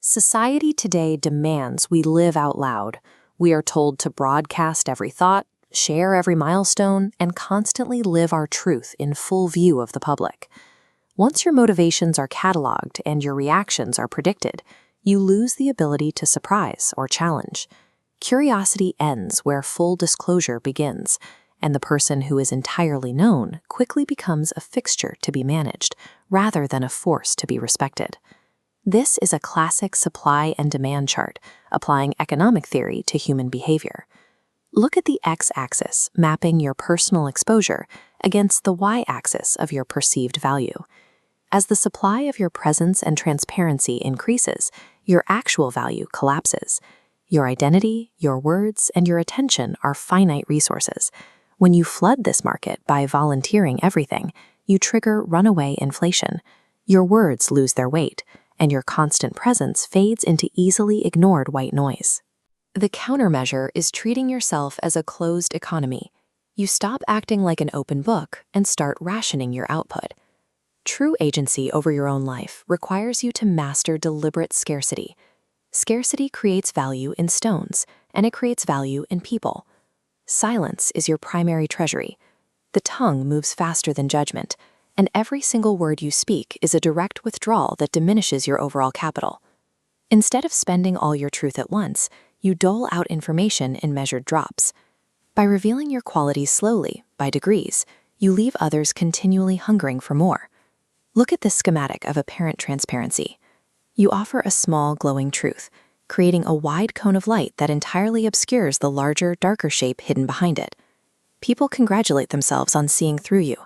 Society today demands we live out loud. We are told to broadcast every thought, share every milestone, and constantly live our truth in full view of the public. Once your motivations are cataloged and your reactions are predicted, you lose the ability to surprise or challenge. Curiosity ends where full disclosure begins, and the person who is entirely known quickly becomes a fixture to be managed, rather than a force to be respected. This is a classic supply and demand chart, applying economic theory to human behavior. Look at the x-axis, mapping your personal exposure, against the y-axis of your perceived value. As the supply of your presence and transparency increases, your actual value collapses. Your identity, your words, and your attention are finite resources. When you flood this market by volunteering everything, you trigger runaway inflation. Your words lose their weight, and your constant presence fades into easily ignored white noise. The countermeasure is treating yourself as a closed economy. You stop acting like an open book and start rationing your output. True agency over your own life requires you to master deliberate scarcity. Scarcity creates value in stones, and it creates value in people. Silence is your primary treasury. The tongue moves faster than judgment, and every single word you speak is a direct withdrawal that diminishes your overall capital. Instead of spending all your truth at once, you dole out information in measured drops. By revealing your qualities slowly, by degrees, you leave others continually hungering for more. Look at this schematic of apparent transparency. You offer a small, glowing truth, creating a wide cone of light that entirely obscures the larger, darker shape hidden behind it. People congratulate themselves on seeing through you,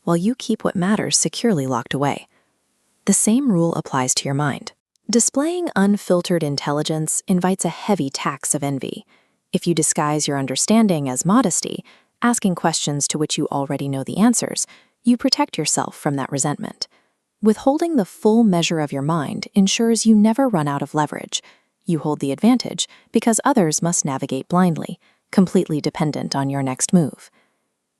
while you keep what matters securely locked away. The same rule applies to your mind. Displaying unfiltered intelligence invites a heavy tax of envy. If you disguise your understanding as modesty, asking questions to which you already know the answers, you protect yourself from that resentment. Withholding the full measure of your mind ensures you never run out of leverage. You hold the advantage because others must navigate blindly, completely dependent on your next move.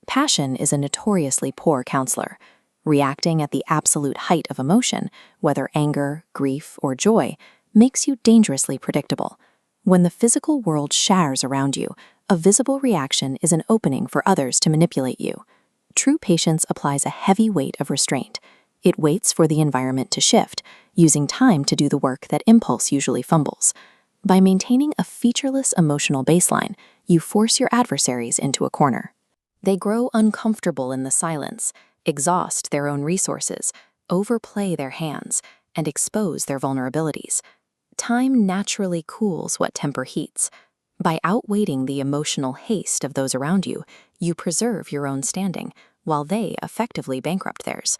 Passion is a notoriously poor counselor. Reacting at the absolute height of emotion, whether anger, grief, or joy, makes you dangerously predictable. When the physical world shatters around you, a visible reaction is an opening for others to manipulate you. True patience applies a heavy weight of restraint. It waits for the environment to shift, using time to do the work that impulse usually fumbles. By maintaining a featureless emotional baseline, you force your adversaries into a corner. They grow uncomfortable in the silence, exhaust their own resources, overplay their hands, and expose their vulnerabilities. Time naturally cools what temper heats. By outweighting the emotional haste of those around you, you preserve your own standing, while they effectively bankrupt theirs.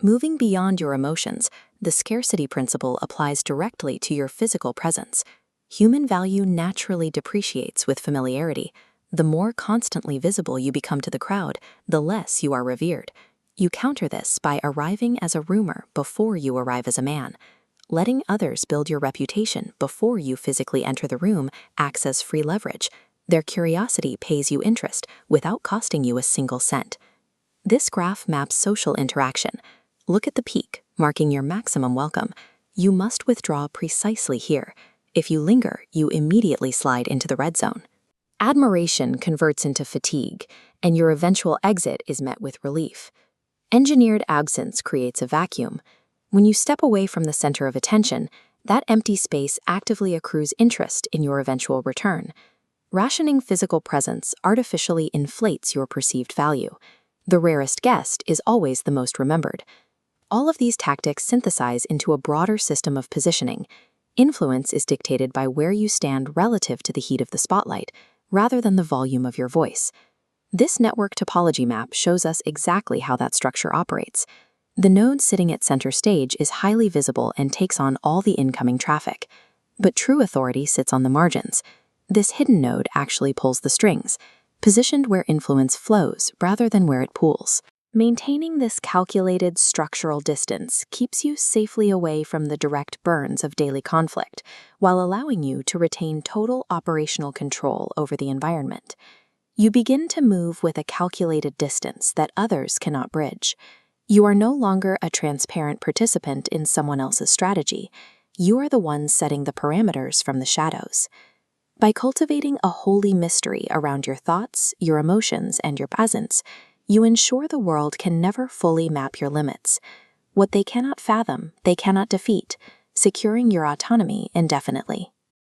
Moving beyond your emotions, the scarcity principle applies directly to your physical presence. Human value naturally depreciates with familiarity. The more constantly visible you become to the crowd, the less you are revered. You counter this by arriving as a rumor before you arrive as a man. Letting others build your reputation before you physically enter the room acts as free leverage. Their curiosity pays you interest without costing you a single cent. This graph maps social interaction. Look at the peak, marking your maximum welcome. You must withdraw precisely here. If you linger, you immediately slide into the red zone. Admiration converts into fatigue, and your eventual exit is met with relief. Engineered absence creates a vacuum. When you step away from the center of attention, that empty space actively accrues interest in your eventual return. Rationing physical presence artificially inflates your perceived value. The rarest guest is always the most remembered. All of these tactics synthesize into a broader system of positioning. Influence is dictated by where you stand relative to the heat of the spotlight, rather than the volume of your voice. This network topology map shows us exactly how that structure operates. The node sitting at center stage is highly visible and takes on all the incoming traffic. But true authority sits on the margins. This hidden node actually pulls the strings, positioned where influence flows rather than where it pools. Maintaining this calculated structural distance keeps you safely away from the direct burns of daily conflict, while allowing you to retain total operational control over the environment. You begin to move with a calculated distance that others cannot bridge. You are no longer a transparent participant in someone else's strategy. You are the one setting the parameters from the shadows. By cultivating a holy mystery around your thoughts, your emotions, and your presence, you ensure the world can never fully map your limits. What they cannot fathom, they cannot defeat, securing your autonomy indefinitely.